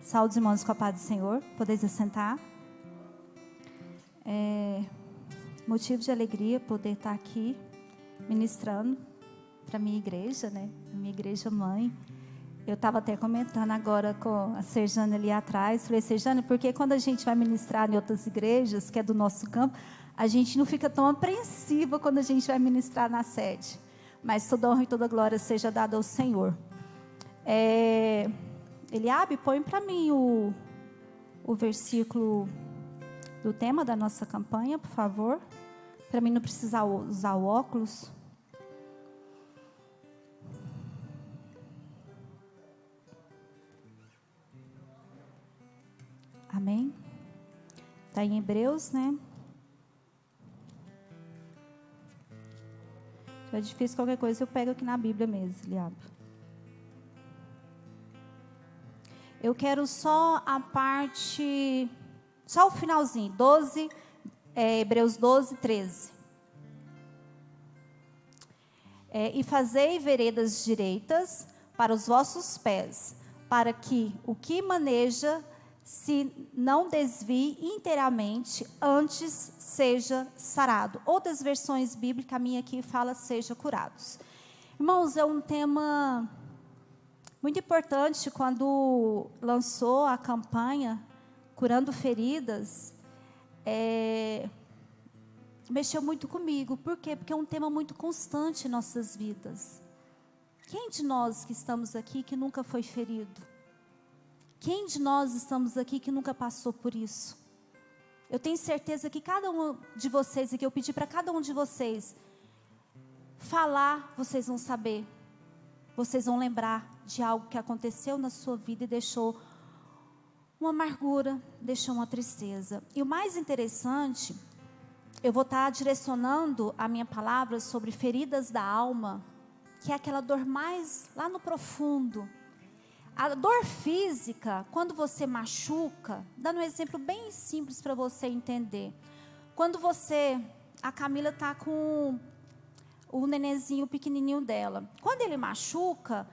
Saúde os irmãos com a paz do Senhor. Podeis assentar. Motivo de alegria poder estar aqui ministrando para a minha igreja, né? A minha igreja mãe. Eu estava até comentando agora com a Serjane ali atrás. Falei, Serjane, porque quando a gente vai ministrar em outras igrejas, que é do nosso campo, a gente não fica tão apreensiva quando a gente vai ministrar na sede. Mas toda honra e toda glória seja dada ao Senhor. Eliabe, põe para mim o versículo do tema da nossa campanha, por favor. Para mim não precisar usar o óculos. Amém? Está em Hebreus, né? Se é difícil qualquer coisa, eu pego aqui na Bíblia mesmo, Eliabe. Eu quero só a parte, só o finalzinho, Hebreus 12, 13. E fazei veredas direitas para os vossos pés, para que o que maneja se não desvie inteiramente, antes seja sarado. Outras versões bíblicas, a minha aqui fala seja curados. Irmãos, é um tema muito importante. Quando lançou a campanha Curando Feridas, mexeu muito comigo. Por quê? Porque é um tema muito constante em nossas vidas. Quem de nós que estamos aqui que nunca foi ferido? Quem de nós estamos aqui que nunca passou por isso? Eu tenho certeza que cada um de vocês, e que eu pedi para cada um de vocês falar, vocês vão saber. Vocês vão lembrar de algo que aconteceu na sua vida e deixou uma amargura, deixou uma tristeza. E o mais interessante, eu vou estar direcionando a minha palavra sobre feridas da alma, que é aquela dor mais lá no profundo. A dor física, quando você machuca, dando um exemplo bem simples para você entender. Quando a Camila está com o nenenzinho pequenininho dela. Quando ele machuca,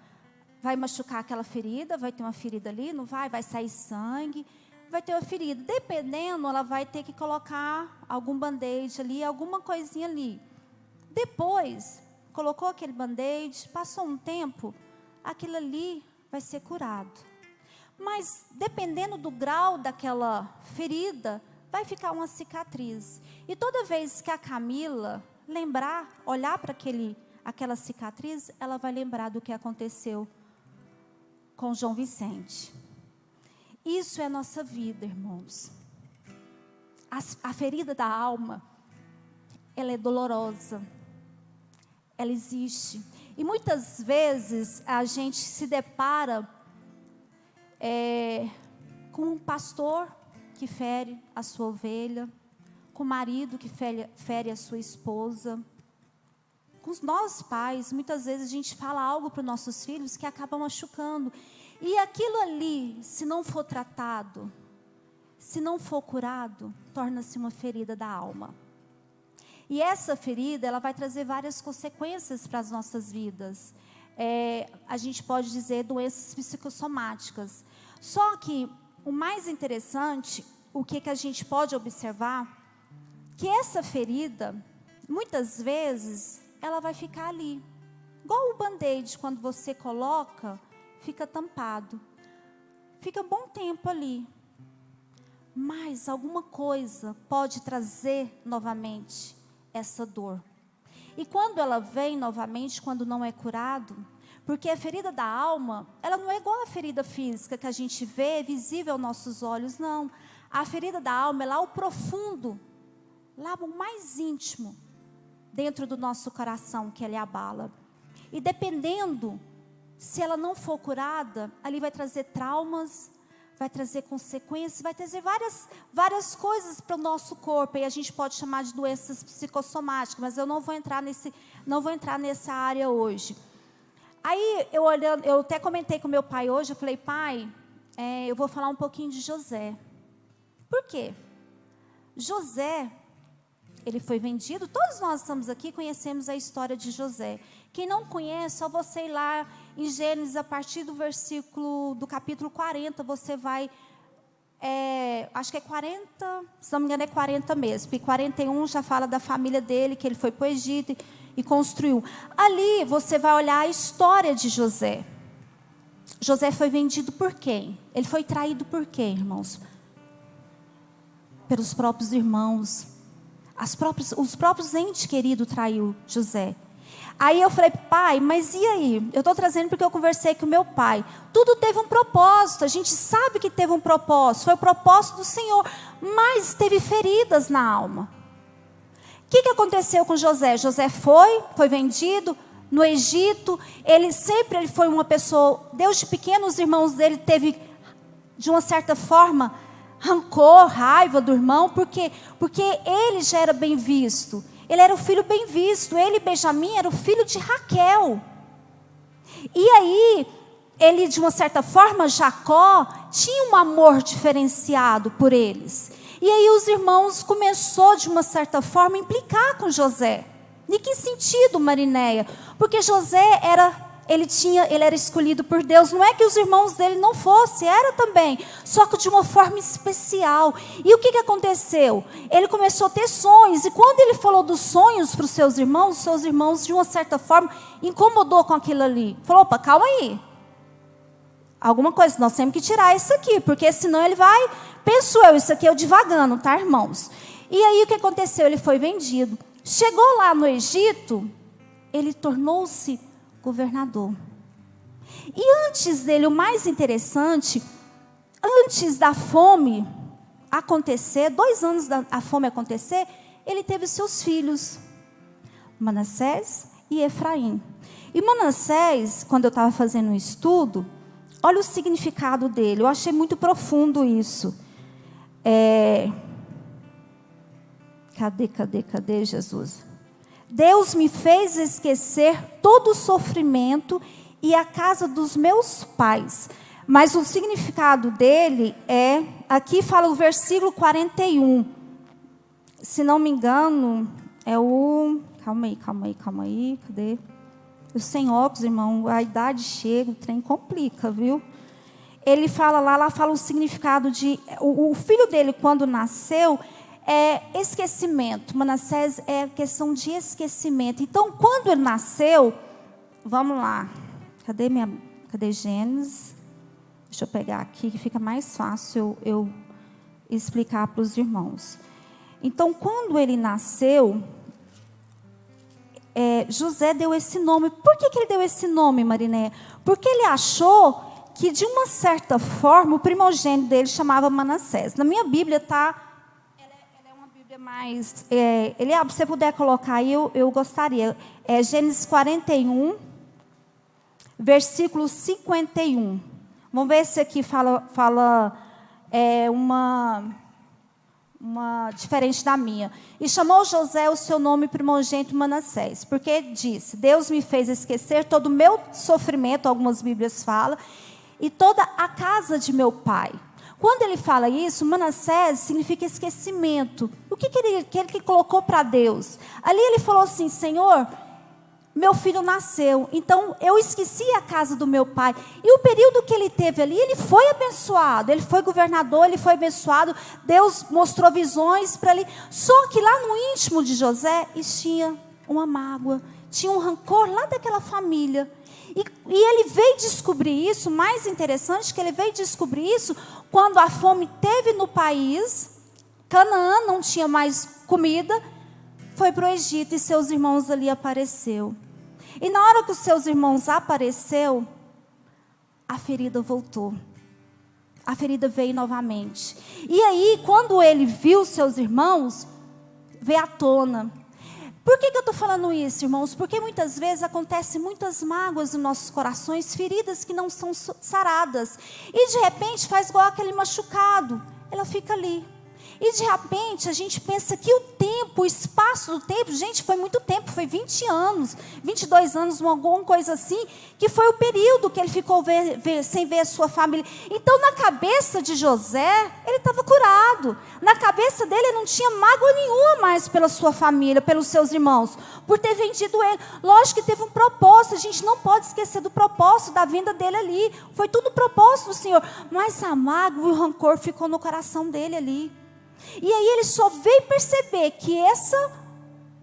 vai machucar aquela ferida, vai ter uma ferida ali, não vai? Vai sair sangue, vai ter uma ferida. Dependendo, ela vai ter que colocar algum band-aid ali, alguma coisinha ali. Depois, colocou aquele band-aid, passou um tempo, aquilo ali vai ser curado. Mas, dependendo do grau daquela ferida, vai ficar uma cicatriz. E toda vez que a Camila olhar para aquela cicatriz, ela vai lembrar do que aconteceu com João Vicente. Isso é a nossa vida, irmãos. A ferida da alma, ela é dolorosa. Ela existe. E muitas vezes a gente se depara com um pastor que fere a sua ovelha, com o marido que fere a sua esposa. Com nós pais, muitas vezes a gente fala algo para os nossos filhos que acaba machucando. E aquilo ali, se não for tratado, se não for curado, torna-se uma ferida da alma. E essa ferida, ela vai trazer várias consequências para as nossas vidas. A gente pode dizer doenças psicossomáticas. Só que o mais interessante, o que a gente pode observar, que essa ferida, muitas vezes, ela vai ficar ali. Igual o band-aid, quando você coloca, fica tampado. Fica um bom tempo ali. Mas alguma coisa pode trazer novamente essa dor. E quando ela vem novamente, quando não é curado, porque a ferida da alma, ela não é igual a ferida física que a gente vê, é visível aos nossos olhos, não. A ferida da alma é lá o profundo, lá o mais íntimo, dentro do nosso coração, que ela abala. E dependendo, se ela não for curada, ali vai trazer traumas, vai trazer consequências, vai trazer várias coisas para o nosso corpo. E a gente pode chamar de doenças psicossomáticas, mas eu não vou entrar nessa área hoje. Aí, eu até comentei com meu pai hoje, eu falei, pai, eu vou falar um pouquinho de José. Por quê? José, Ele foi vendido. Todos nós estamos aqui, conhecemos a história de José. Quem não conhece, só você ir lá em Gênesis, a partir do capítulo 40, você vai, acho que é 40, se não me engano é 40 mesmo, porque 41 já fala da família dele, que ele foi para o Egito e construiu. Ali você vai olhar a história de José. José foi vendido por quem? Ele foi traído por quem, irmãos? Pelos próprios irmãos. Os próprios entes queridos traiu José. Aí eu falei, pai, mas e aí? Eu estou trazendo porque eu conversei com o meu pai. Tudo teve um propósito, a gente sabe que teve um propósito, foi o propósito do Senhor, mas teve feridas na alma. O que aconteceu com José? José foi vendido no Egito, ele foi uma pessoa, desde pequeno os irmãos dele teve, de uma certa forma, rancor, raiva do irmão, porque ele já era bem visto. Ele era o filho bem visto. Ele, Benjamim, era o filho de Raquel. E aí, ele, de uma certa forma, Jacó, tinha um amor diferenciado por eles. E aí os irmãos começou, de uma certa forma, a implicar com José. Em que sentido, Marinéia? Porque José ele era escolhido por Deus. Não é que os irmãos dele não fossem, era também, só que de uma forma especial. E o que aconteceu? Ele começou a ter sonhos, e quando ele falou dos sonhos para os seus irmãos, de uma certa forma, incomodou com aquilo ali. Falou, opa, calma aí. Alguma coisa, nós temos que tirar isso aqui, porque senão ele vai, penso eu, isso aqui é o divagando, tá, irmãos? E aí o que aconteceu? Ele foi vendido. Chegou lá no Egito, ele tornou-se governador. E antes dele, o mais interessante, antes da fome acontecer, 2 anos da fome acontecer, ele teve seus filhos, Manassés e Efraim. E Manassés, quando eu estava fazendo um estudo, olha o significado dele, eu achei muito profundo isso. Cadê Jesus? Deus me fez esquecer todo o sofrimento e a casa dos meus pais. Mas o significado dele aqui fala o versículo 41. Se não me engano, é o... Calma aí, cadê? Eu sem óculos, irmão, a idade chega, o trem complica, viu? Ele fala lá fala o significado de... O filho dele, quando nasceu... esquecimento. Manassés é questão de esquecimento. Então, quando ele nasceu, vamos lá. Cadê Gênesis? Deixa eu pegar aqui, que fica mais fácil eu explicar para os irmãos. Então, quando ele nasceu, José deu esse nome. Por que ele deu esse nome, Mariné? Porque ele achou que, de uma certa forma, o primogênito dele chamava Manassés. Na minha Bíblia está... Mas, se você puder colocar aí, eu gostaria. Gênesis 41, versículo 51. Vamos ver se aqui fala uma diferente da minha. E chamou José o seu nome primogênito Manassés, porque disse, Deus me fez esquecer todo o meu sofrimento, algumas Bíblias falam, e toda a casa de meu pai. Quando ele fala isso, Manassés significa esquecimento. O que ele colocou para Deus? Ali ele falou assim, Senhor, meu filho nasceu, então eu esqueci a casa do meu pai. E o período que ele teve ali, ele foi abençoado, ele foi governador, ele foi abençoado, Deus mostrou visões para ele. Só que lá no íntimo de José, tinha uma mágoa, tinha um rancor lá daquela família. E ele veio descobrir isso, mais interessante que ele veio descobrir isso, quando a fome teve no país, Canaã não tinha mais comida, foi para o Egito e seus irmãos ali apareceu. E na hora que os seus irmãos apareceu, a ferida voltou. A ferida veio novamente. E aí, quando ele viu seus irmãos, veio à tona. Por que eu estou falando isso, irmãos? Porque muitas vezes acontecem muitas mágoas nos nossos corações, feridas que não são saradas. E de repente faz igual aquele machucado. Ela fica ali. E de repente a gente pensa que o tempo, o espaço do tempo, gente, foi muito tempo, foi 20 anos, 22 anos, alguma coisa assim, que foi o período que ele ficou sem ver a sua família. Então na cabeça de José, ele estava curado. Na cabeça dele, ele não tinha mágoa nenhuma mais pela sua família, pelos seus irmãos, por ter vendido ele. Lógico que teve um propósito, a gente não pode esquecer do propósito da vinda dele ali. Foi tudo propósito do Senhor, mas a mágoa e o rancor ficou no coração dele ali. E aí ele só veio perceber que essa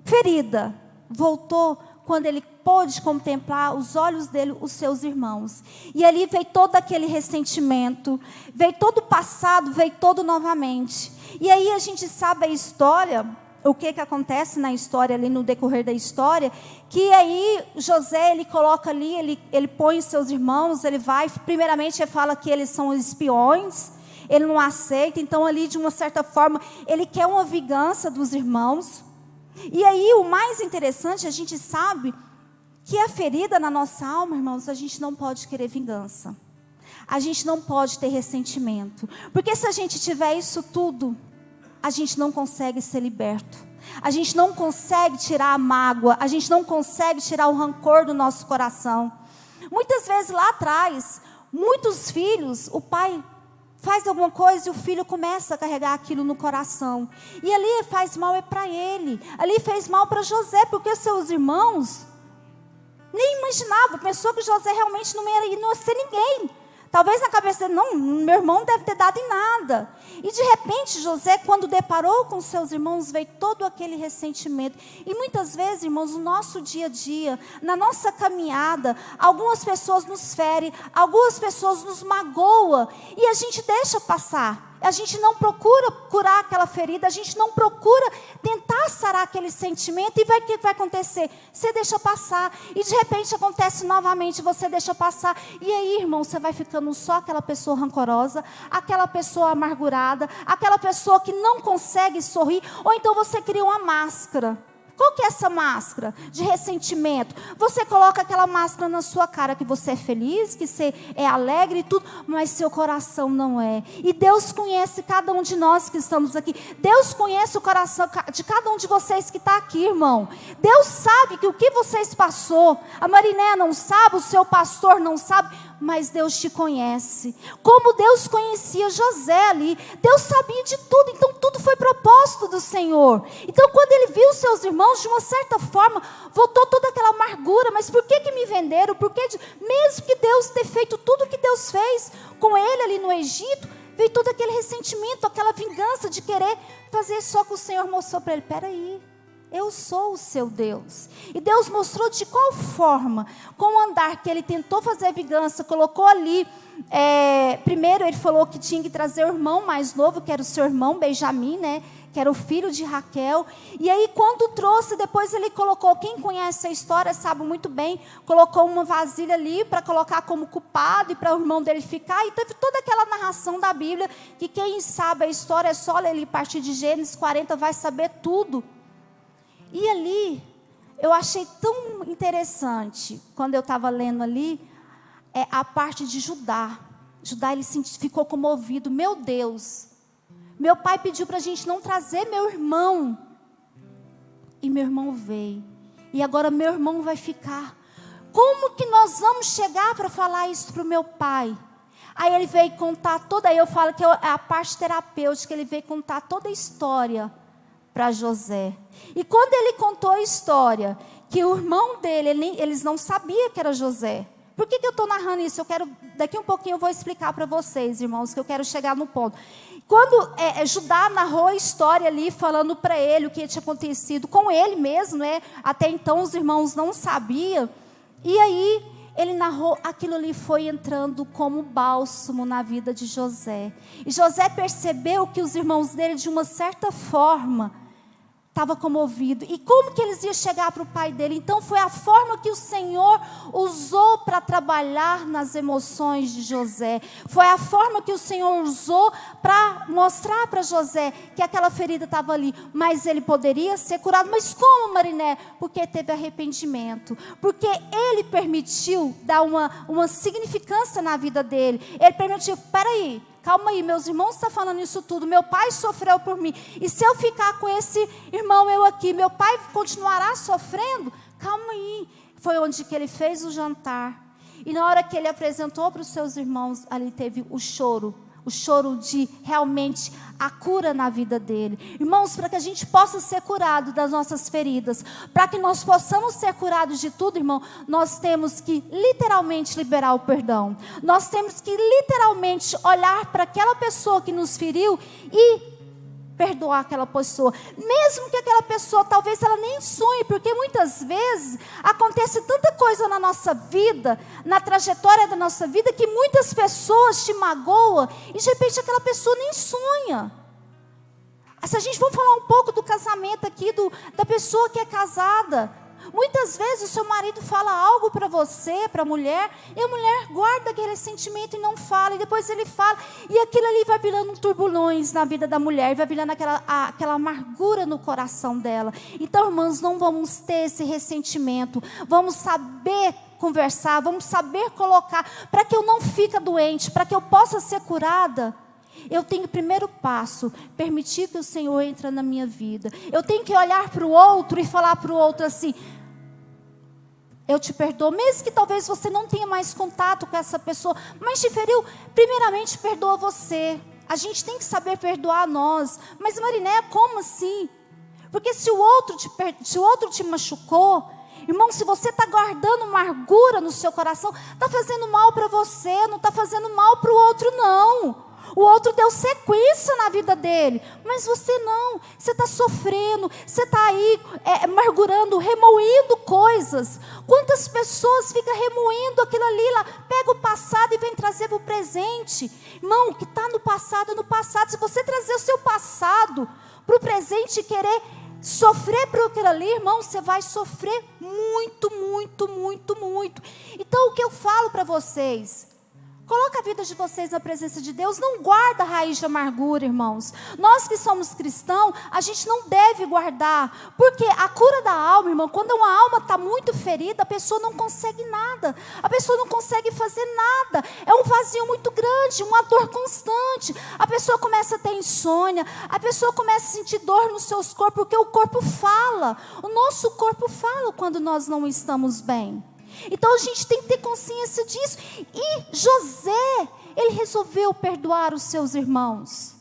ferida voltou quando ele pôde contemplar os olhos dele, os seus irmãos. E ali veio todo aquele ressentimento, veio todo o passado, veio todo novamente. E aí a gente sabe a história, o que acontece na história ali, no decorrer da história, que aí José, ele coloca ali, ele põe os seus irmãos, ele vai, primeiramente ele fala que eles são espiões, ele não aceita, então ali de uma certa forma, ele quer uma vingança dos irmãos. E aí o mais interessante, a gente sabe que a ferida na nossa alma, irmãos, a gente não pode querer vingança. A gente não pode ter ressentimento. Porque se a gente tiver isso tudo, a gente não consegue ser liberto. A gente não consegue tirar a mágoa, a gente não consegue tirar o rancor do nosso coração. Muitas vezes lá atrás, muitos filhos, o pai faz alguma coisa e o filho começa a carregar aquilo no coração. E ali faz mal é para ele. Ali fez mal para José, porque seus irmãos nem imaginavam. Pensou que José realmente não ia ser ninguém. Talvez na cabeça dele, não, meu irmão não deve ter dado em nada. E de repente José, quando deparou com seus irmãos, veio todo aquele ressentimento. E muitas vezes, irmãos, no nosso dia a dia, na nossa caminhada, algumas pessoas nos ferem, algumas pessoas nos magoam, e a gente deixa passar. A gente não procura curar aquela ferida, a gente não procura tentar sarar aquele sentimento, e o que vai acontecer? Você deixa passar, e de repente acontece novamente, você deixa passar, e aí, irmão, você vai ficando só aquela pessoa rancorosa, aquela pessoa amargurada, aquela pessoa que não consegue sorrir, ou então você cria uma máscara. Qual que é essa máscara de ressentimento? Você coloca aquela máscara na sua cara que você é feliz, que você é alegre e tudo, mas seu coração não é. E Deus conhece cada um de nós que estamos aqui. Deus conhece o coração de cada um de vocês que está aqui, irmão. Deus sabe que o que vocês passou, a Mariné não sabe, o seu pastor não sabe, mas Deus te conhece. Como Deus conhecia José ali. Deus sabia de tudo, então tudo foi propósito do Senhor. Então quando ele viu seus irmãos, de uma certa forma, voltou toda aquela amargura. Mas por que me venderam? Mesmo que Deus ter feito tudo o que Deus fez com ele ali no Egito, veio todo aquele ressentimento, aquela vingança de querer fazer. Só que o Senhor mostrou para ele, peraí, eu sou o seu Deus. E Deus mostrou de qual forma, com o andar que ele tentou fazer vingança, colocou ali, primeiro ele falou que tinha que trazer o irmão mais novo, que era o seu irmão Benjamim, né, que era o filho de Raquel. E aí quando trouxe, depois ele colocou, quem conhece a história sabe muito bem, colocou uma vasilha ali para colocar como culpado e para o irmão dele ficar. E teve toda aquela narração da Bíblia, que quem sabe a história é só ler ali a partir de Gênesis 40, vai saber tudo. E ali, eu achei tão interessante, quando eu estava lendo ali, a parte de Judá. Judá, ele ficou comovido. Meu Deus, meu pai pediu para a gente não trazer meu irmão. E meu irmão veio. E agora meu irmão vai ficar. Como que nós vamos chegar para falar isso para o meu pai? Aí ele veio contar toda, aí eu falo que é a parte terapêutica, ele veio contar toda a história para José. E quando ele contou a história, que o irmão dele, eles não sabiam que era José. Por que eu estou narrando isso? Daqui um pouquinho eu vou explicar para vocês, irmãos, que eu quero chegar no ponto. Quando Judá narrou a história ali, falando para ele o que tinha acontecido com ele mesmo, né? Até então os irmãos não sabiam. E aí ele narrou, aquilo ali foi entrando como bálsamo na vida de José. E José percebeu que os irmãos dele, de uma certa forma, estava comovido. E como que eles iam chegar para o pai dele? Então foi a forma que o Senhor usou para trabalhar nas emoções de José. Foi a forma que o Senhor usou para mostrar para José que aquela ferida estava ali. Mas ele poderia ser curado. Mas como, Mariné? Porque teve arrependimento. Porque ele permitiu dar uma significância na vida dele. Ele permitiu, peraí, calma aí, meus irmãos estão falando isso tudo, meu pai sofreu por mim, e se eu ficar com esse irmão eu aqui, meu pai continuará sofrendo? Calma aí. Foi onde que ele fez o jantar, e na hora que ele apresentou para os seus irmãos, ali teve o choro de realmente a cura na vida dele. Irmãos, para que a gente possa ser curado das nossas feridas, para que nós possamos ser curados de tudo, irmão, nós temos que literalmente liberar o perdão. Nós temos que literalmente olhar para aquela pessoa que nos feriu e perdoar aquela pessoa, mesmo que aquela pessoa, talvez ela nem sonhe, porque muitas vezes acontece tanta coisa na nossa vida, na trajetória da nossa vida, que muitas pessoas te magoam, e de repente aquela pessoa nem sonha. Se a gente for falar um pouco do casamento aqui, da pessoa que é casada, muitas vezes o seu marido fala algo para você, para a mulher, e a mulher guarda aquele sentimento e não fala, e depois ele fala, e aquilo ali vai virando turbulhões na vida da mulher, vai virando aquela amargura no coração dela. Então, irmãos, não vamos ter esse ressentimento, vamos saber conversar, vamos saber colocar, para que eu não fique doente, para que eu possa ser curada. Eu tenho o primeiro passo, permitir que o Senhor entre na minha vida. Eu tenho que olhar para o outro e falar para o outro assim: eu te perdoo, mesmo que talvez você não tenha mais contato com essa pessoa, mas te feriu, primeiramente perdoa você. A gente tem que saber perdoar nós. Mas Mariné, como assim? Porque se o outro te machucou, irmão, se você está guardando amargura no seu coração, está fazendo mal para você, não está fazendo mal para o outro não. O outro deu sequência na vida dele, mas você não, você está sofrendo, você está aí amargurando, remoendo coisas. Quantas pessoas ficam remoendo aquilo ali, lá, pega o passado e vem trazer para o presente. Irmão, o que está no passado é no passado. Se você trazer o seu passado para o presente e querer sofrer por aquilo ali, irmão, você vai sofrer muito, muito, muito, muito. Então o que eu falo para vocês? Coloca a vida de vocês na presença de Deus. Não guarda raiz de amargura, irmãos. Nós que somos cristãos, a gente não deve guardar. Porque a cura da alma, irmão, quando uma alma está muito ferida, a pessoa não consegue nada. A pessoa não consegue fazer nada. É um vazio muito grande, uma dor constante. A pessoa começa a ter insônia. A pessoa começa a sentir dor nos seus corpos, porque o corpo fala. O nosso corpo fala quando nós não estamos bem. Então a gente tem que ter consciência disso. E José, ele resolveu perdoar os seus irmãos.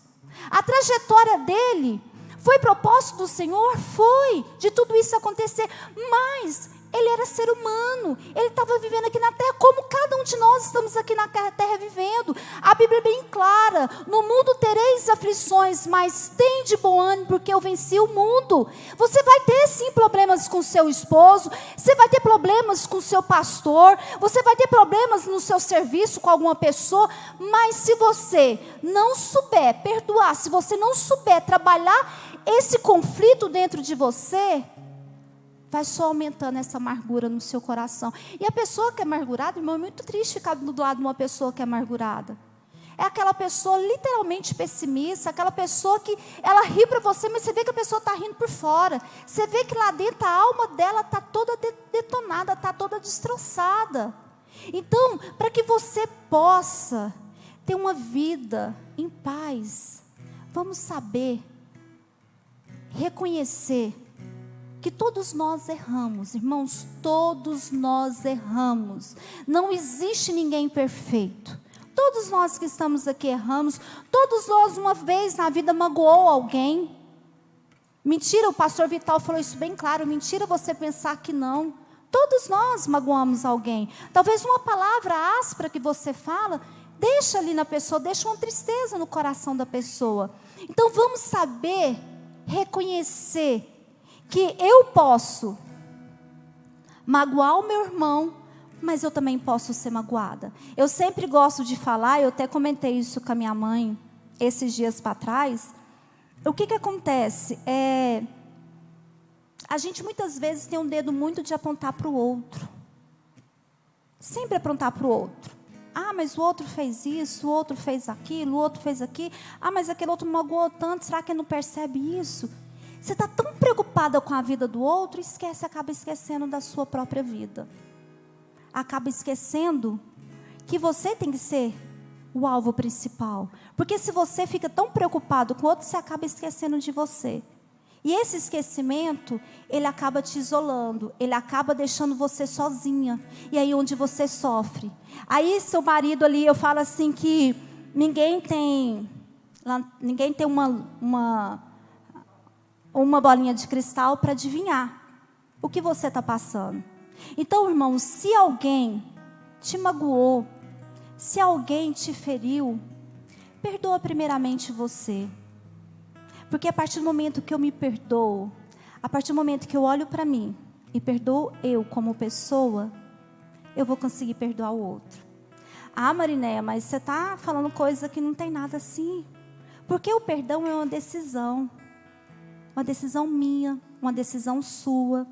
A trajetória dele foi propósito do Senhor? Foi, de tudo isso acontecer. Mas ele era ser humano, ele estava vivendo aqui na terra, como cada um de nós estamos aqui na terra vivendo. A Bíblia é bem clara: no mundo tereis aflições, mas tende bom ânimo, porque eu venci o mundo. Você vai ter sim problemas com seu esposo, você vai ter problemas com seu pastor, você vai ter problemas no seu serviço com alguma pessoa, mas se você não souber perdoar, se você não souber trabalhar esse conflito dentro de você, vai só aumentando essa amargura no seu coração. E a pessoa que é amargurada, irmão, é muito triste ficar do lado de uma pessoa que é amargurada. É aquela pessoa literalmente pessimista, aquela pessoa que ela ri para você, mas você vê que a pessoa está rindo por fora. Você vê que lá dentro a alma dela está toda detonada, está toda destroçada. Então, para que você possa ter uma vida em paz, vamos saber reconhecer que todos nós erramos, irmãos, todos nós erramos. Não existe ninguém perfeito. Todos nós que estamos aqui erramos. Todos nós uma vez na vida magoou alguém. Mentira, o pastor Vital falou isso bem claro. Mentira você pensar que não. Todos nós magoamos alguém. Talvez uma palavra áspera que você fala, deixa ali na pessoa, deixa uma tristeza no coração da pessoa. Então vamos saber reconhecer que eu posso magoar o meu irmão, mas eu também posso ser magoada. Eu sempre gosto de falar, eu até comentei isso com a minha mãe esses dias para trás. O que acontece? A gente muitas vezes tem um dedo muito de apontar para o outro. Sempre apontar para o outro. Ah, mas o outro fez isso, o outro fez aquilo, o outro fez aquilo. Ah, mas aquele outro magoou tanto, será que ele não percebe isso? Você está tão preocupada com a vida do outro, acaba esquecendo da sua própria vida. Acaba esquecendo que você tem que ser o alvo principal. Porque se você fica tão preocupado com o outro, você acaba esquecendo de você. E esse esquecimento, ele acaba te isolando, ele acaba deixando você sozinha. E aí onde você sofre. Aí seu marido ali, eu falo assim que ninguém tem uma bolinha de cristal para adivinhar o que você está passando. Então, irmãos, se alguém te magoou, se alguém te feriu, perdoa primeiramente você. Porque a partir do momento que eu me perdoo, a partir do momento que eu olho para mim e perdoo eu como pessoa, eu vou conseguir perdoar o outro. Ah, Marinéia, mas você está falando coisa que não tem nada assim. Porque o perdão é uma decisão minha, uma decisão sua.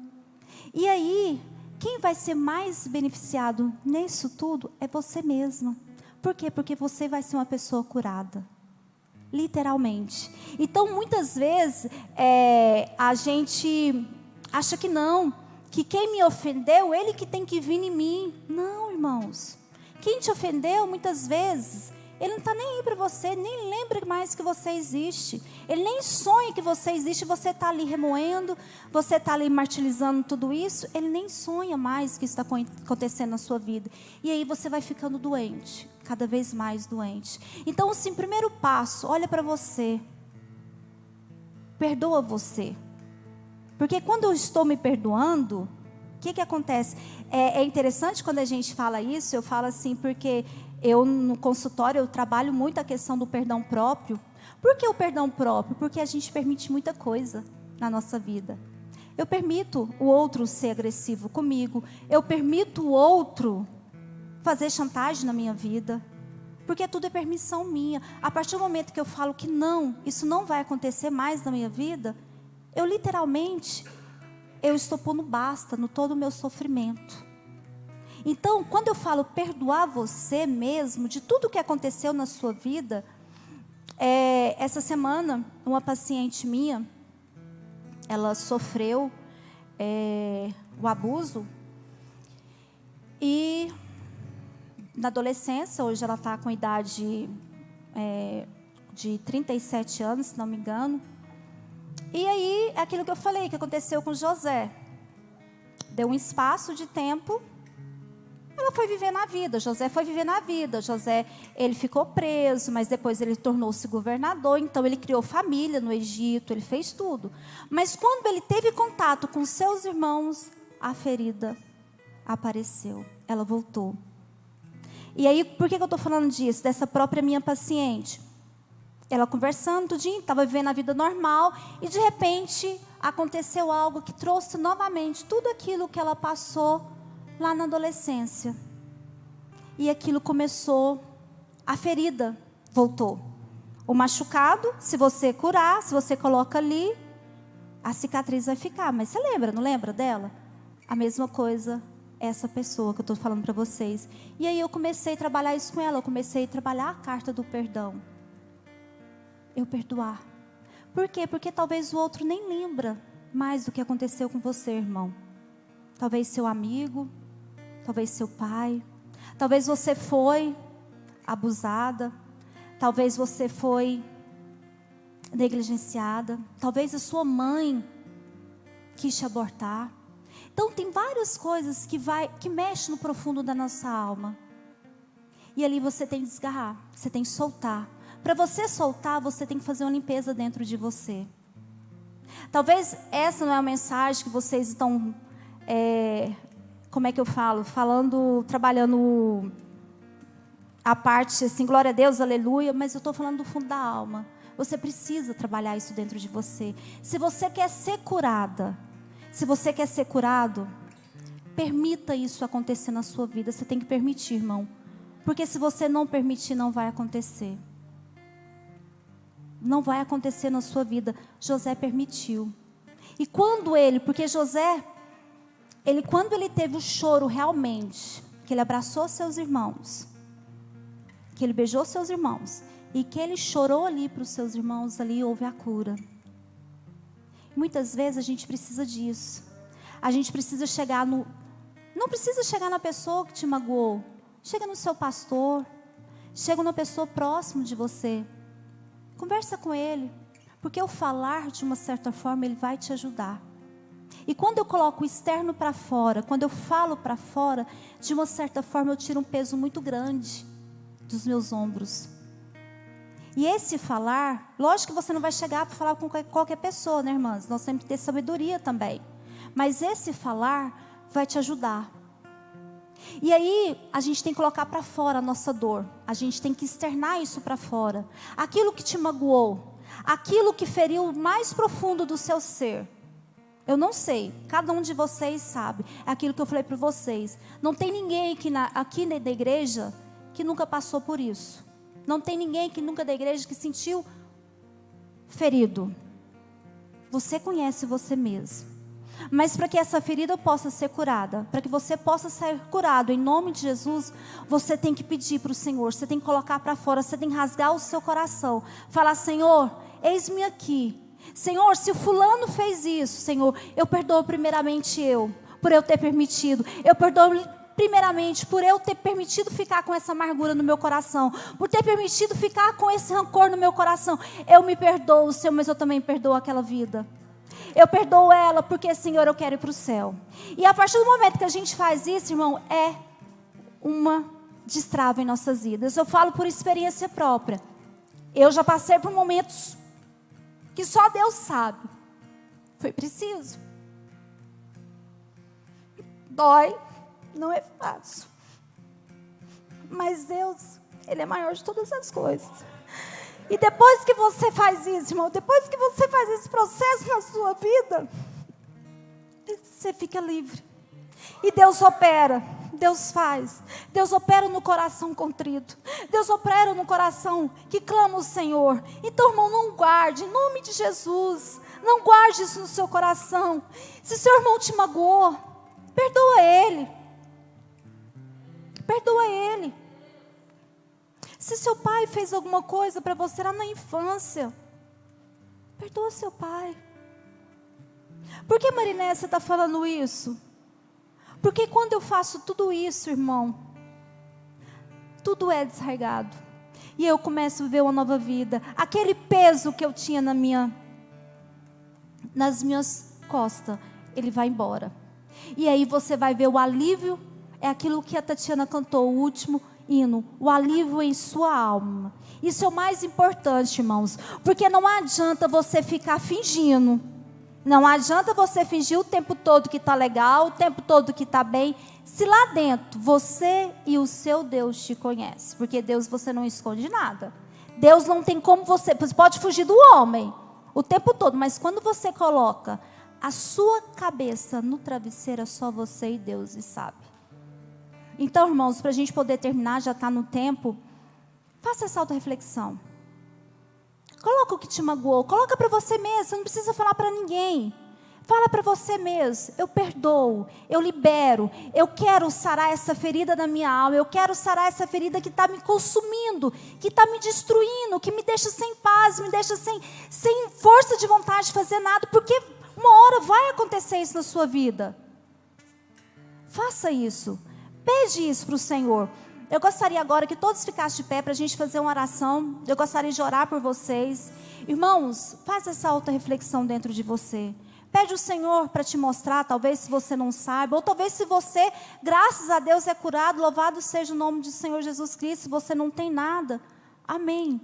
E aí, quem vai ser mais beneficiado nisso tudo é você mesma. Por quê? Porque você vai ser uma pessoa curada. Literalmente. Então, muitas vezes, a gente acha que não, que quem me ofendeu, ele que tem que vir em mim. Não, irmãos. Quem te ofendeu, muitas vezes, ele não está nem aí para você, nem lembra mais que você existe. Ele nem sonha que você existe, você está ali remoendo, você está ali martirizando tudo isso. Ele nem sonha mais que isso está acontecendo na sua vida. E aí você vai ficando doente, cada vez mais doente. Então, assim, primeiro passo, olha para você. Perdoa você. Porque quando eu estou me perdoando, o que acontece? É interessante quando a gente fala isso, eu falo assim, porque eu no consultório eu trabalho muito a questão do perdão próprio. Por que o perdão próprio? Porque a gente permite muita coisa na nossa vida. Eu permito o outro ser agressivo comigo, eu permito o outro fazer chantagem na minha vida, porque tudo é permissão minha. A partir do momento que eu falo que não, isso não vai acontecer mais na minha vida, eu literalmente, eu estou pondo basta no todo o meu sofrimento. Então, quando eu falo perdoar você mesmo, de tudo que aconteceu na sua vida, essa semana, uma paciente minha, ela sofreu o abuso, e na adolescência, hoje ela está com idade de 37 anos, se não me engano. E aí, é aquilo que eu falei, que aconteceu com José. Deu um espaço de tempo, ela foi viver na vida, José foi viver na vida. José, ele ficou preso, mas depois ele tornou-se governador, então ele criou família no Egito, ele fez tudo. Mas quando ele teve contato com seus irmãos, a ferida apareceu, ela voltou. E aí, por que eu estou falando disso? Dessa própria minha paciente. Ela conversando, tudinho, estava vivendo a vida normal, e de repente aconteceu algo que trouxe novamente tudo aquilo que ela passou lá na adolescência. E aquilo começou, a ferida voltou. O machucado, se você curar, se você coloca ali, a cicatriz vai ficar. Mas você lembra, não lembra dela? A mesma coisa, essa pessoa que eu estou falando para vocês. E aí eu comecei a trabalhar isso com ela, eu comecei a trabalhar a carta do perdão. Eu perdoar. Por quê? Porque talvez o outro nem lembra mais do que aconteceu com você, irmão. Talvez seu amigo, talvez seu pai, talvez você foi abusada, talvez você foi negligenciada, talvez a sua mãe quis te abortar. Então tem várias coisas que mexem no profundo da nossa alma. E ali você tem que desgarrar, você tem que soltar. Para você soltar, você tem que fazer uma limpeza dentro de você. Talvez essa não é a mensagem que vocês estão, como é que eu falo? Trabalhando a parte assim, glória a Deus, aleluia, mas eu estou falando do fundo da alma. Você precisa trabalhar isso dentro de você. Se você quer ser curada, se você quer ser curado, permita isso acontecer na sua vida. Você tem que permitir, irmão. Porque se você não permitir, não vai acontecer. Não vai acontecer na sua vida. José permitiu. E porque José, quando ele teve o choro realmente, que ele abraçou seus irmãos, que ele beijou seus irmãos, e que ele chorou ali para os seus irmãos, ali houve a cura. Muitas vezes a gente precisa disso. A gente precisa chegar não precisa chegar na pessoa que te magoou. Chega no seu pastor. Chega uma pessoa próxima de você, conversa com ele, porque o falar, de uma certa forma, ele vai te ajudar. E quando eu coloco o externo para fora, quando eu falo para fora, de uma certa forma eu tiro um peso muito grande dos meus ombros. E esse falar, lógico que você não vai chegar para falar com qualquer pessoa, né, irmãs? Nós temos que ter sabedoria também. Mas esse falar vai te ajudar. E aí, a gente tem que colocar para fora a nossa dor. A gente tem que externar isso para fora. Aquilo que te magoou, aquilo que feriu o mais profundo do seu ser. Eu não sei, cada um de vocês sabe. É aquilo que eu falei para vocês. Não tem ninguém aqui na igreja que nunca passou por isso. Não tem ninguém que nunca da igreja que sentiu ferido. Você conhece você mesmo. Mas para que essa ferida possa ser curada, para que você possa ser curado em nome de Jesus, você tem que pedir para o Senhor, você tem que colocar para fora, você tem que rasgar o seu coração. Falar: Senhor, eis-me aqui. Senhor, se o fulano fez isso, Senhor, eu perdoo primeiramente por eu ter permitido. Eu perdoo primeiramente por eu ter permitido ficar com essa amargura no meu coração, por ter permitido ficar com esse rancor no meu coração. Eu me perdoo, Senhor, mas eu também perdoo aquela vida. Eu perdoo ela porque, Senhor, eu quero ir para o céu. E a partir do momento que a gente faz isso, irmão, é uma destrava em nossas vidas. Eu falo por experiência própria. Eu já passei por momentos que só Deus sabe. Foi preciso. Dói, não é fácil. Mas Deus, Ele é maior de todas as coisas. E depois que você faz isso, irmão, depois que você faz esse processo na sua vida, você fica livre. E Deus opera, Deus faz. Deus opera no coração contrito. Deus opera no coração que clama o Senhor. Então, irmão, não guarde, em nome de Jesus, não guarde isso no seu coração. Se seu irmão te magoou, perdoa ele. Perdoa ele. Se seu pai fez alguma coisa para você lá na infância, perdoa seu pai. Por que, Mariné, você está falando isso? Porque quando eu faço tudo isso, irmão, tudo é desarraigado. E eu começo a viver uma nova vida. Aquele peso que eu tinha nas minhas costas, ele vai embora. E aí você vai ver o alívio, é aquilo que a Tatiana cantou, o último hino, o alívio em sua alma. Isso é o mais importante, irmãos, porque não adianta você ficar fingindo, não adianta você fingir o tempo todo que está legal, o tempo todo que está bem, se lá dentro você e o seu Deus te conhecem, porque Deus você não esconde nada. Deus não tem como você pode fugir do homem o tempo todo, mas quando você coloca a sua cabeça no travesseiro, é só você e Deus e sabe. Então, irmãos, para a gente poder terminar, já está no tempo, faça essa autorreflexão. Coloca o que te magoou, coloca para você mesmo, você não precisa falar para ninguém. Fala para você mesmo: eu perdoo, eu libero, eu quero sarar essa ferida da minha alma, eu quero sarar essa ferida que está me consumindo, que está me destruindo, que me deixa sem paz, me deixa sem força de vontade de fazer nada, porque uma hora vai acontecer isso na sua vida. Faça isso. Pede isso para o Senhor. Eu gostaria agora que todos ficassem de pé para a gente fazer uma oração. Eu gostaria de orar por vocês. Irmãos, faz essa autorreflexão dentro de você. Pede o Senhor para te mostrar, talvez se você não saiba, ou talvez se você, graças a Deus, é curado, louvado seja o nome do Senhor Jesus Cristo, se você não tem nada. Amém.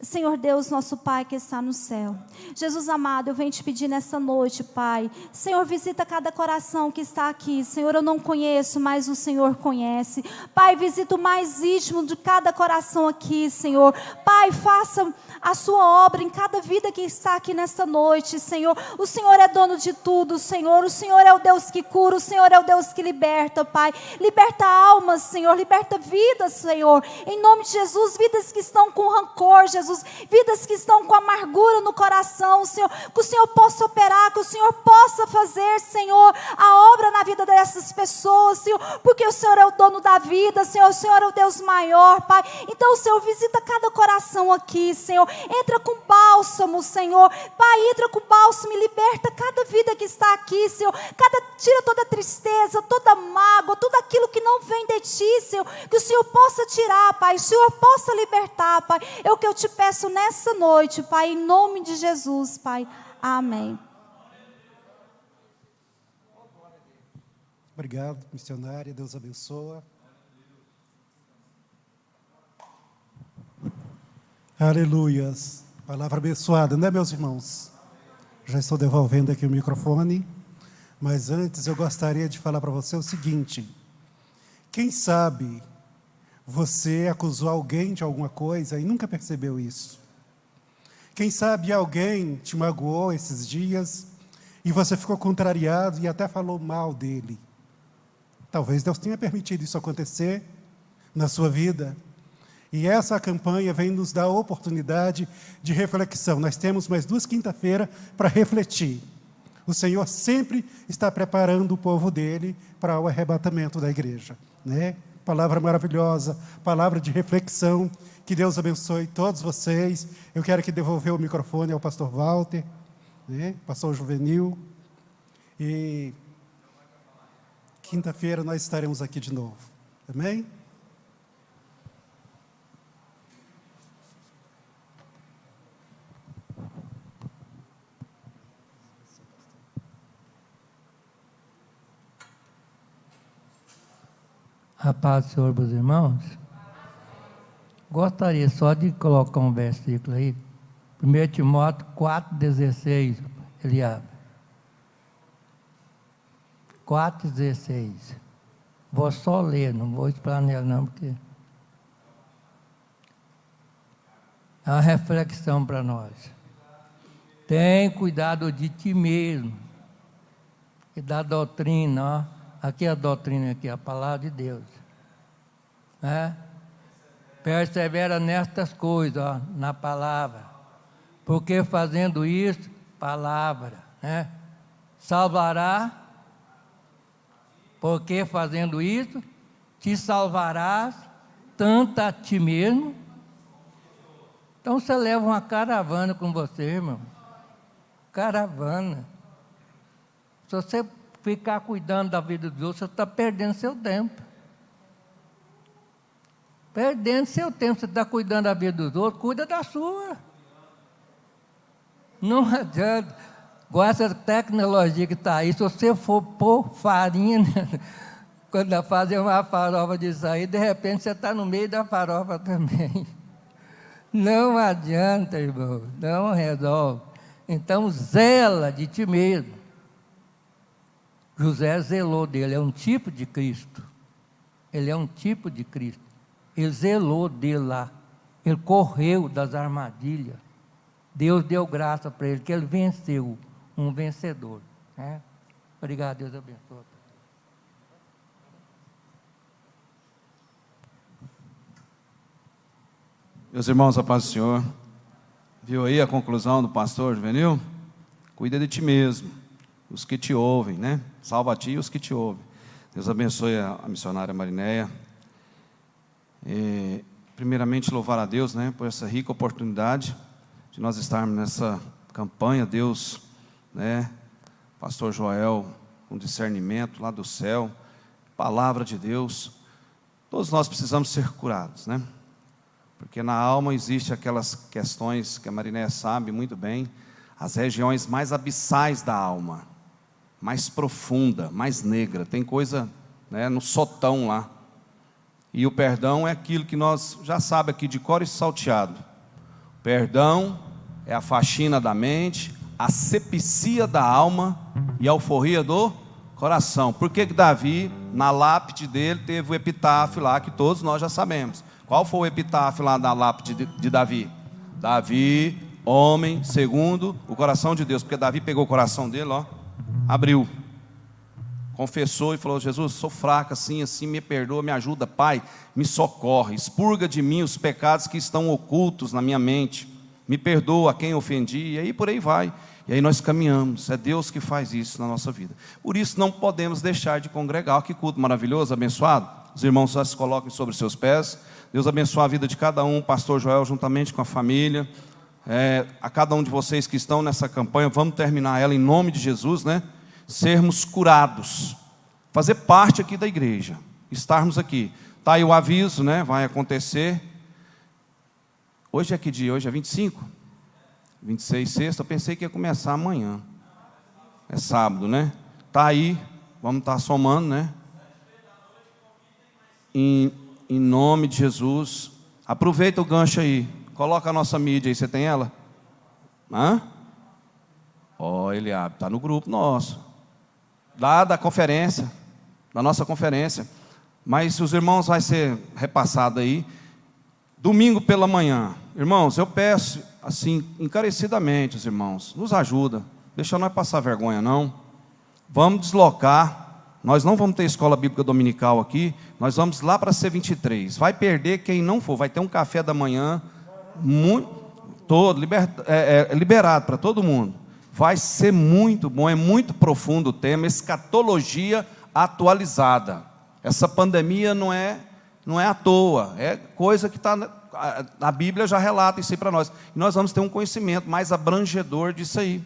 Senhor Deus, nosso Pai que está no céu. Jesus amado, eu venho te pedir nessa noite, Pai. Senhor, visita cada coração que está aqui. Senhor, eu não conheço, mas o Senhor conhece. Pai, visita o mais íntimo de cada coração aqui, Senhor. Pai, faça a sua obra em cada vida que está aqui nesta noite, Senhor. O Senhor é dono de tudo, Senhor. O Senhor é o Deus que cura, o Senhor é o Deus que liberta, Pai. Liberta almas, Senhor. Liberta vidas, Senhor. Em nome de Jesus, vidas que estão com rancor, Jesus. Jesus, vidas que estão com amargura no coração, Senhor, que o Senhor possa operar, que o Senhor possa fazer, Senhor, a obra na vida dessas pessoas, Senhor, porque o Senhor é o dono da vida, Senhor, o Senhor é o Deus maior, Pai. Então, Senhor, visita cada coração aqui, Senhor, entra com bálsamo, Senhor, Pai, entra com bálsamo e liberta cada vida que está aqui, Senhor, tira toda tristeza, toda mágoa, tudo aquilo que não vem de Ti, Senhor, que o Senhor possa tirar, Pai, o Senhor possa libertar, Pai, é o que eu te peço nessa noite, Pai, em nome de Jesus, Pai, amém. Obrigado, missionária, Deus abençoa. Aleluias, palavra abençoada, né, meus irmãos? Já estou devolvendo aqui o microfone, mas antes eu gostaria de falar para você o seguinte: quem sabe você acusou alguém de alguma coisa e nunca percebeu isso? Quem sabe alguém te magoou esses dias e você ficou contrariado e até falou mal dele? Talvez Deus tenha permitido isso acontecer na sua vida. E essa campanha vem nos dar a oportunidade de reflexão. Nós temos mais 2 quinta-feiras para refletir. O Senhor sempre está preparando o povo dele para o arrebatamento da igreja, né? Palavra maravilhosa, palavra de reflexão. Que Deus abençoe todos vocês. Eu quero aqui devolver o microfone ao pastor Walter, né? Pastor Juvenil. E quinta-feira nós estaremos aqui de novo. Amém? A paz do Senhor, meus irmãos. Gostaria só de colocar um versículo aí. 1 Timóteo 4,16. Ele abre. 4,16. Vou só ler, não vou explanar não, porque é uma reflexão para nós. Tem cuidado de ti mesmo e da doutrina, ó. Aqui é a doutrina, aqui, a palavra de Deus. Né? Persevera nestas coisas, ó, na palavra. Porque fazendo isso, palavra, né? Salvará. Porque fazendo isso, te salvarás tanto a ti mesmo. Então você leva uma caravana com você, irmão. Caravana. Se você ficar cuidando da vida dos outros, você está perdendo seu tempo. Perdendo seu tempo, você está cuidando da vida dos outros, cuida da sua. Não adianta. Com essa tecnologia que está aí, se você for pôr farinha, quando fazer uma farofa disso aí, de repente você está no meio da farofa também. Não adianta, irmão, não resolve. Então, zela de ti mesmo. José zelou dele, é um tipo de Cristo. Ele é um tipo de Cristo. Ele zelou dele lá. Ele correu das armadilhas. Deus deu graça para ele, que ele venceu, um vencedor. Né? Obrigado, Deus abençoe. Meus irmãos, a paz do Senhor. Viu aí a conclusão do pastor Juvenil? Cuida de ti mesmo, os que te ouvem, né? Salva a ti e os que te ouvem. Deus abençoe a missionária Marinéia. Primeiramente, louvar a Deus, né, por essa rica oportunidade de nós estarmos nessa campanha. Deus, né, pastor Joel, com discernimento lá do céu, palavra de Deus. Todos nós precisamos ser curados, né? Porque na alma existe aquelas questões que a Marinéia sabe muito bem, as regiões mais abissais da alma, mais profunda, mais negra. Tem coisa, né, no sotão lá. E o perdão é aquilo que nós já sabemos aqui de cor e salteado. Perdão é a faxina da mente, a asepsia da alma e a alforria do coração. Por que Davi, na lápide dele, teve o epitáfio lá, que todos nós já sabemos? Qual foi o epitáfio lá na lápide de Davi? Davi, homem segundo o coração de Deus. Porque Davi pegou o coração dele, ó, abriu. confessou e falou: Jesus, sou fraca, assim, assim, me perdoa, me ajuda, Pai, me socorre, expurga de mim os pecados que estão ocultos na minha mente, me perdoa a quem ofendi, e aí por aí vai. E aí nós caminhamos, é Deus que faz isso na nossa vida. Por isso não podemos deixar de congregar. Que culto maravilhoso, abençoado. Os irmãos já se coloquem sobre os seus pés. Deus abençoe a vida de cada um, pastor Joel, juntamente com a família. A cada um de vocês que estão nessa campanha, vamos terminar ela em nome de Jesus, né? Sermos curados, fazer parte aqui da igreja, estarmos aqui. Está aí o aviso, né? Vai acontecer. Hoje é que dia? Hoje é 25? 26, sexta, eu pensei que ia começar amanhã. É sábado, né? Está aí, vamos estar somando, né? Em nome de Jesus. Aproveita o gancho aí. Coloca a nossa mídia aí, você tem ela? Eliabe, está no grupo nosso. Lá da conferência, da nossa conferência. Mas os irmãos vai ser repassado aí. Domingo pela manhã. Irmãos, eu peço, assim, encarecidamente, os irmãos, nos ajuda. Deixa nós passar vergonha, não. Vamos deslocar. Nós não vamos ter escola bíblica dominical aqui. Nós vamos lá para C23. Vai perder quem não for. Vai ter um café da manhã, liberado para todo mundo. Vai ser muito bom, é muito profundo o tema, escatologia atualizada. Essa pandemia não é à toa, é coisa que está, a Bíblia já relata isso aí para nós. E nós vamos ter um conhecimento mais abrangedor disso aí.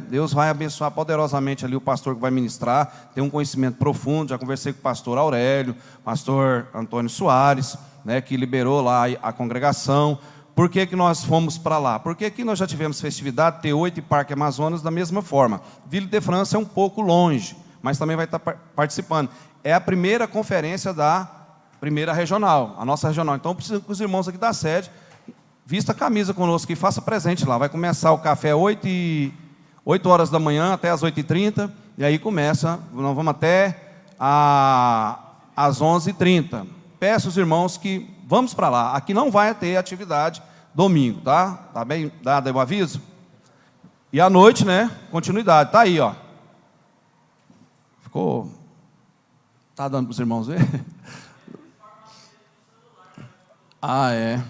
Deus vai abençoar poderosamente ali o pastor que vai ministrar, tem um conhecimento profundo. Já conversei com o pastor Aurélio, pastor Antônio Soares, que liberou lá a congregação. Por que nós fomos para lá? Porque aqui nós já tivemos festividade, T8 e Parque Amazonas da mesma forma. Ville de France é um pouco longe, mas também vai estar participando. É a primeira conferência da primeira regional, a nossa regional. Então, preciso que os irmãos aqui da sede vista a camisa conosco e faça presente lá. Vai começar o café 8 horas da manhã até as 8h30, e aí começa, nós vamos até às 11h30. Peço aos irmãos que vamos para lá. Aqui não vai ter atividade domingo, tá? Tá bem dado aí o aviso? E à noite, né? Continuidade. Tá aí, ó. Ficou... Tá dando para os irmãos ver? É.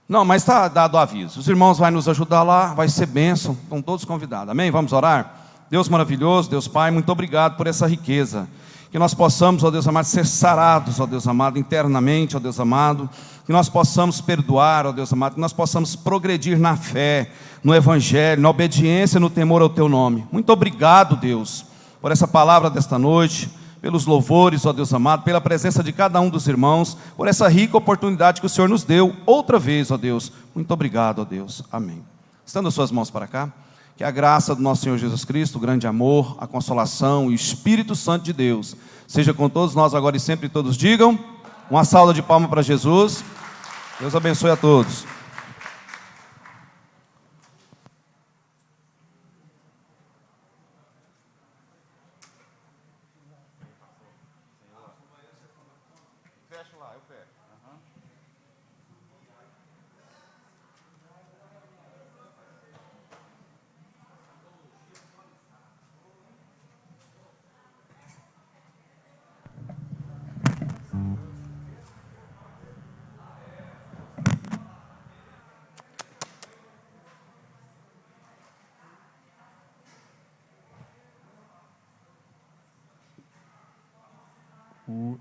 Não, mas está dado o aviso. Os irmãos vão nos ajudar lá, vai ser bênção. Estão todos convidados. Amém? Vamos orar? Deus maravilhoso, Deus Pai, muito obrigado por essa riqueza. Que nós possamos, ó Deus amado, ser sarados, ó Deus amado, internamente, ó Deus amado. Que nós possamos perdoar, ó Deus amado. Que nós possamos progredir na fé, no Evangelho, na obediência, no temor ao Teu nome. Muito obrigado, Deus, por essa palavra desta noite, pelos louvores, ó Deus amado, pela presença de cada um dos irmãos, por essa rica oportunidade que o Senhor nos deu outra vez, ó Deus. Muito obrigado, ó Deus. Amém. Estenda as suas mãos para cá. Que a graça do nosso Senhor Jesus Cristo, o grande amor, a consolação e o Espírito Santo de Deus seja com todos nós agora e sempre. Todos digam uma salva de palmas para Jesus. Deus abençoe a todos. Fecha lá, eu fecho. O